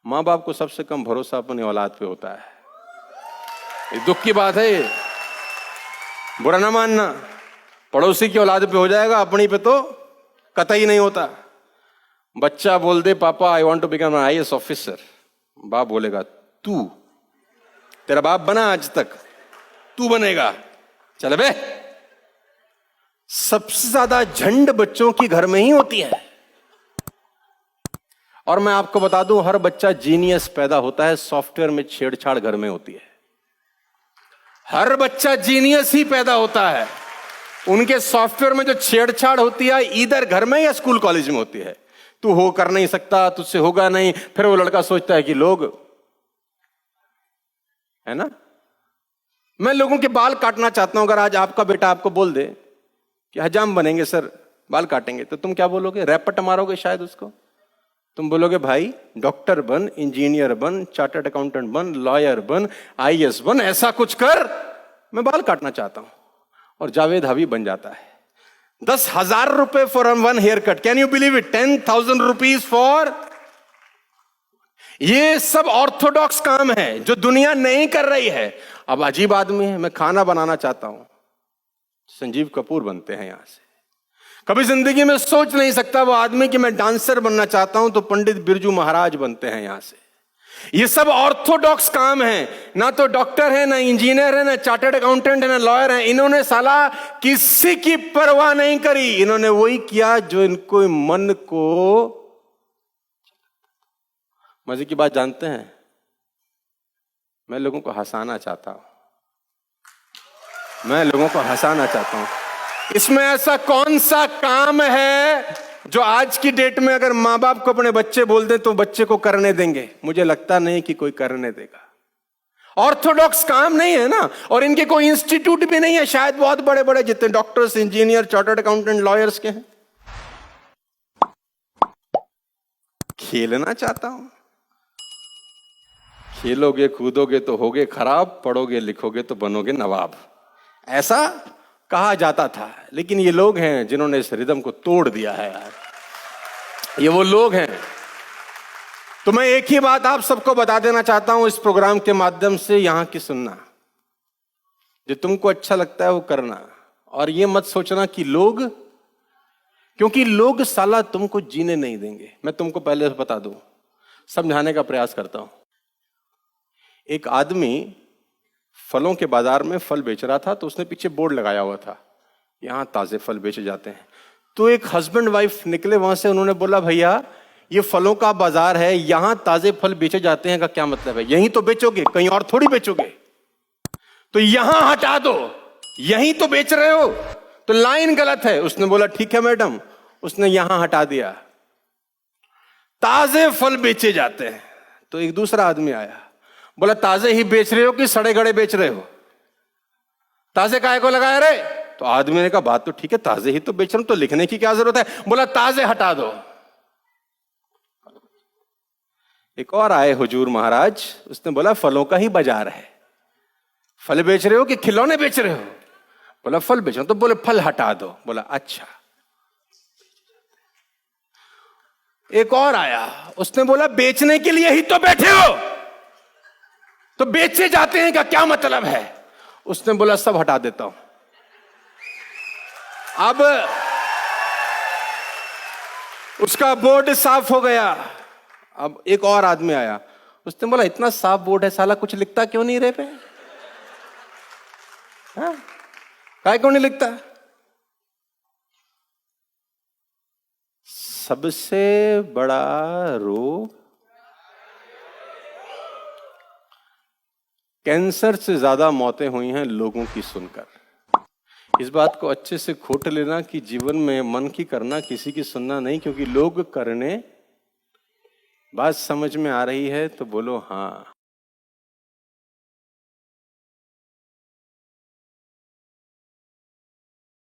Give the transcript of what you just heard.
माँ बाप को सबसे कम भरोसा अपनी औलाद पे होता है। ये दुख की बात है, ये बुरा ना मानना। पड़ोसी की औलाद पे हो जाएगा, अपनी पे तो कतई नहीं होता। बच्चा बोल दे पापा I want to become an IAS officer, बाप बोलेगा तू, तेरा बाप बना आज तक, तू बनेगा, चल बे। सबसे ज्यादा झंड बच्चों की घर में ही होती है। और मैं आपको बता दूं, हर बच्चा जीनियस पैदा होता है, सॉफ्टवेयर में छेड़छाड़ घर में होती है। हर बच्चा जीनियस ही पैदा होता है, उनके सॉफ्टवेयर में जो छेड़छाड़ होती है इधर घर में या स्कूल कॉलेज में होती है। तू हो कर नहीं सकता, तुझसे होगा नहीं। फिर वो लड़का सोचता है कि लोग, है ना। मैं लोगों के बाल काटना चाहता हूं। अगर आज आपका बेटा आपको बोल दे कि हजाम बनेंगे सर, बाल काटेंगे, तो तुम क्या बोलोगे? रैपट मारोगे शायद उसको। तुम बोलोगे भाई डॉक्टर बन, इंजीनियर बन, चार्टर्ड अकाउंटेंट बन, लॉयर बन, IAS बन, ऐसा कुछ कर, मैं बाल काटना चाहता हूं। और जावेद हबीब बन जाता है। 10,000 रुपए for one hair cut, can you believe it? 10,000 rupees for. ये सब ऑर्थोडॉक्स काम है जो दुनिया नहीं कर रही है। अब अजीब आदमी है, मैं खाना बनाना चाहता हूं, संजीव कपूर बनते हैं यहां से। कभी जिंदगी में सोच नहीं सकता वो आदमी कि मैं डांसर बनना चाहता हूं, तो पंडित बिरजू महाराज बनते हैं यहां से। ये सब ऑर्थोडॉक्स काम है। ना तो डॉक्टर है, ना इंजीनियर है, ना चार्टर्ड अकाउंटेंट है, ना लॉयर है। इन्होंने साला किसी की परवाह नहीं करी। इन्होंने वही किया जो इनको मन को। मजे की बात जानते हैं, मैं लोगों को हंसाना चाहता हूं। मैं लोगों को हंसाना चाहता हूं। इसमें ऐसा कौन सा काम है जो आज की डेट में अगर मां बाप को अपने बच्चे बोल दें तो बच्चे को करने देंगे? मुझे लगता नहीं कि कोई करने देगा। ऑर्थोडॉक्स काम नहीं है ना। और इनके कोई इंस्टीट्यूट भी नहीं है शायद, बहुत बड़े बड़े जितने doctors, engineer, chartered accountant, lawyers के हैं। खेलना चाहता हूं। खेलोगे कूदोगे तो होगे खराब, पढ़ोगे लिखोगे तो बनोगे नवाब, ऐसा कहा जाता था। लेकिन ये लोग हैं जिन्होंने इस रिदम को तोड़ दिया है यार। ये वो लोग हैं। तो मैं एक ही बात आप सबको बता देना चाहता हूं इस प्रोग्राम के माध्यम से, यहां की सुनना, जो तुमको अच्छा लगता है वो करना। और ये मत सोचना कि लोग, क्योंकि लोग साला तुमको जीने नहीं देंगे। मैं तुमको पहले से बता दूं, समझाने का प्रयास करता हूं। एक आदमी फलों के बाजार में फल बेच रहा था, तो उसने पीछे बोर्ड लगाया हुआ था, यहां ताजे फल बेचे जाते हैं। तो एक हस्बैंड वाइफ निकले वहां से, उन्होंने बोला भैया ये फलों का बाजार है, यहां ताजे फल बेचे जाते हैं का क्या मतलब है? यहीं तो बेचोगे, कहीं और थोड़ी बेचोगे। तो यहां हटा दो, यहीं तो बेच रहे हो, तो लाइन गलत है। उसने बोला ठीक है मैडम। उसने यहां हटा दिया, ताजे फल बेचे जाते हैं। तो एक दूसरा आदमी आया, बोला ताजे ही बेच रहे हो कि सड़े गड़े बेच रहे हो? ताजे काहे को लगाया रे? तो आदमी ने कहा बात तो ठीक है, ताजे ही तो बेच रहा हूं, तो लिखने की क्या जरूरत है? बोला ताजे हटा दो। एक और आए हुजूर महाराज, उसने बोला फलों का ही बाजार है, फल बेच रहे हो कि खिलौने बेच रहे हो? बोला फल बेच रहा हूं। तो बोले फल हटा दो। बोला अच्छा। एक और आया, उसने बोला बेचने के लिए ही तो बैठे हो, तो बेचे जाते हैं का क्या मतलब है? उसने बोला सब हटा देता हूं। अब उसका बोर्ड साफ हो गया। अब एक और आदमी आया, उसने बोला इतना साफ बोर्ड है, साला कुछ लिखता क्यों नहीं रे पे? काय क्यों नहीं लिखता? सबसे बड़ा रोग कैंसर से ज्यादा मौतें हुई हैं लोगों की सुनकर। इस बात को अच्छे से खोट लेना कि जीवन में मन की करना, किसी की सुनना नहीं, क्योंकि लोग करने। बात समझ में आ रही है तो बोलो हाँ।